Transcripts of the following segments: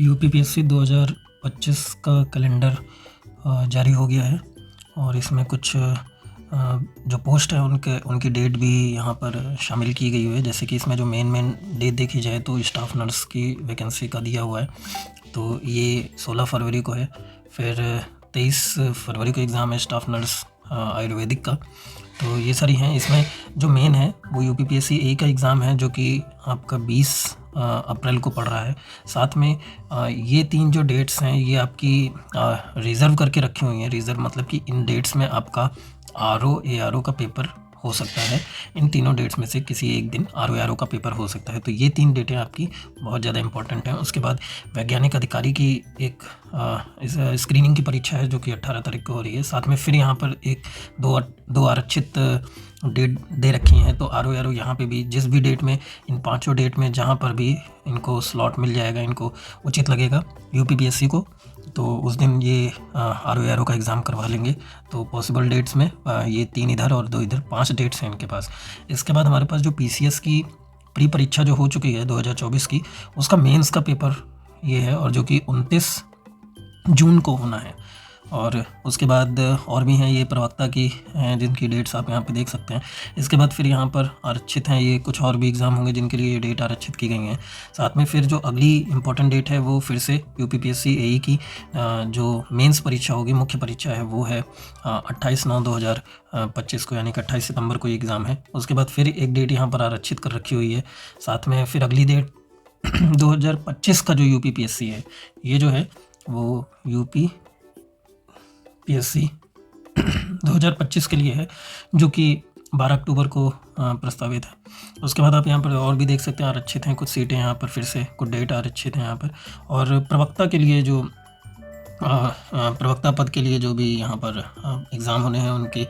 UPPSC 2025 का calendar जारी हो गया है और इसमें कुछ जो पोस्ट है उनकी डेट भी यहाँ पर शामिल की गई हुई है। जैसे कि इसमें जो मेन डेट देखी जाए तो स्टाफ नर्स की वैकेंसी का दिया हुआ है, तो ये 16 फरवरी को है। फिर 23 फरवरी को एग्ज़ाम है स्टाफ नर्स आयुर्वेदिक का। तो ये सारी हैं। इसमें जो मेन है वो यूपीपीएससी ए का एग्ज़ाम है जो कि आपका 20 अप्रैल को पड़ रहा है। साथ में ये 3 जो डेट्स हैं ये आपकी रिज़र्व करके रखी हुई हैं। रिज़र्व मतलब कि इन डेट्स में आपका आरओ एआरओ का पेपर हो सकता है। इन तीनों डेट्स में से किसी एक दिन आरओ एआरओ का पेपर हो सकता है। तो ये 3 डेटें आपकी बहुत ज़्यादा इंपॉर्टेंट हैं। उसके बाद वैज्ञानिक अधिकारी की एक स्क्रीनिंग की परीक्षा है जो कि 18 तारीख को हो रही है। साथ में फिर यहाँ पर एक दो आरक्षित डेट दे रखी हैं। तो आरओ एआरओ यहाँ पे भी जिस भी डेट में, इन 5 डेट में जहाँ पर भी इनको स्लॉट मिल जाएगा, इनको उचित लगेगा यूपीपीएससी को, तो उस दिन ये आरओ एआरओ का एग्ज़ाम करवा लेंगे। तो पॉसिबल डेट्स में ये 3 इधर और 2 इधर, 5 डेट्स हैं इनके पास। इसके बाद हमारे पास जो पीसीएस की प्री परीक्षा जो हो चुकी है 2024 की, उसका मेंस का पेपर ये है और जो कि 29 जून को होना है। और उसके बाद और भी हैं ये प्रवक्ता की हैं जिनकी डेट्स आप यहाँ पे देख सकते हैं। इसके बाद फिर यहाँ पर आरक्षित हैं ये कुछ और भी एग्ज़ाम होंगे जिनके लिए ये डेट आरक्षित की गई हैं। साथ में फिर जो अगली इम्पॉर्टेंट डेट है वो फिर से यूपीपीएससी एई की जो मेंस परीक्षा होगी, मुख्य परीक्षा है, वो है 28/9/2025 को, यानी कि 28 सितंबर को ये एग्ज़ाम है। उसके बाद फिर एक डेट यहाँ पर आरक्षित कर रखी हुई है। साथ में फिर अगली डेट 2025 का जो यूपीपीएससी है ये जो है वो यूपीपीएससी 2025 के लिए है जो कि 12 अक्टूबर को प्रस्तावित है। उसके बाद आप यहाँ पर और भी देख सकते हैं आरक्षित हैं कुछ सीटें, यहाँ पर फिर से कुछ डेट आरक्षित हैं यहाँ पर। और प्रवक्ता के लिए जो प्रवक्ता पद के लिए जो भी यहाँ पर एग्ज़ाम होने हैं उनकी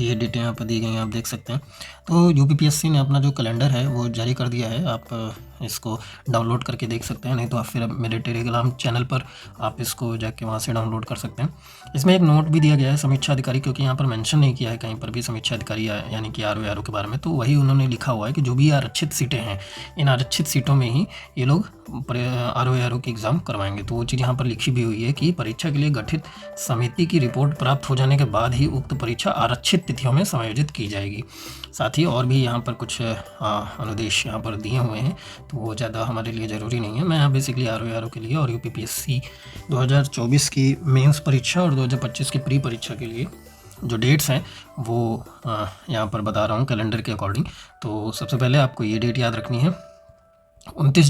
ये डेटें यहाँ पर दी गई हैं, आप देख सकते हैं। तो यूपीपीएससी ने अपना जो कैलेंडर है वो जारी कर दिया है। आप इसको डाउनलोड करके देख सकते हैं, नहीं तो आप फिर मेरे टेलीग्राम चैनल पर आप इसको जाके वहाँ से डाउनलोड कर सकते हैं। इसमें एक नोट भी दिया गया है समीक्षा अधिकारी, क्योंकि यहाँ पर मेंशन नहीं किया है कहीं पर भी समीक्षा अधिकारी यानी कि आरओ एआरओ के बारे में। तो वही उन्होंने लिखा हुआ है कि जो भी आरक्षित सीटें हैं, इन आरक्षित सीटों में ही ये लोग आरओ एआरओ की एग्ज़ाम करवाएंगे। तो वो चीज़ यहाँ पर लिखी भी हुई है कि परीक्षा के लिए गठित समिति की रिपोर्ट प्राप्त हो जाने के बाद ही उक्त परीक्षा आरक्षित तिथियों में समायोजित की जाएगी। साथ ही और भी यहाँ पर कुछ अनुदेश यहाँ पर दिए हुए हैं, तो वो ज़्यादा हमारे लिए ज़रूरी नहीं है। मैं यहाँ बेसिकली आरओ एआरओ के लिए और यूपीपीएससी 2024 की मेंस परीक्षा और 2025 की प्री परीक्षा के लिए जो डेट्स हैं वो यहाँ पर बता रहा हूँ कैलेंडर के अकॉर्डिंग। तो सबसे पहले आपको ये डेट याद रखनी है, 29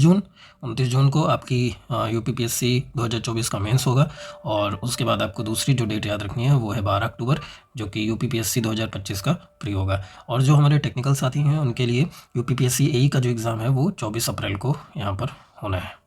जून को आपकी यूपीपीएससी 2024 का मेंस होगा। और उसके बाद आपको दूसरी जो डेट याद रखनी है वो है 12 अक्टूबर जो कि यूपीपीएससी 2025 का प्री होगा। और जो हमारे टेक्निकल साथी हैं उनके लिए यूपीपीएससी एई का जो एग्ज़ाम है वो 24 अप्रैल को यहाँ पर होना है।